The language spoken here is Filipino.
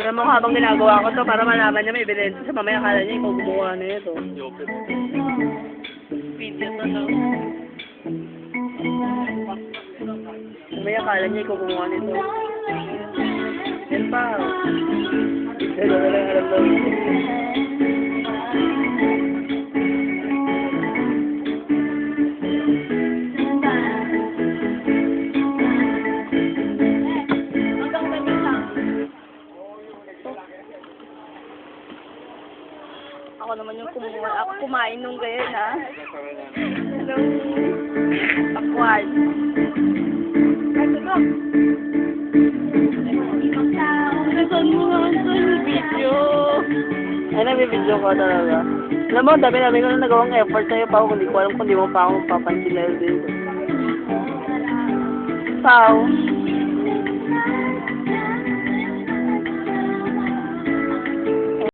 Pero mo habang ginagawa ko to para malaman niya may ebidensya sa mamaya akala niya ikaw gumawa na ito. Video to no. Mamaya akala niya ikaw gumawa nito. Yan pa. Ito na lang alam daw. Ako naman yung kumuha. Ako kumain nung gayon, ha? Nung pakwan. Ano ba? Nasaan mo nga sa video? Ay, nabibidyo ko talaga. Alam mo, dami ko na nagawang effort sa'yo pa ako. Hindi ko alam kung di mo pa ako papansin na yun dito. Pao.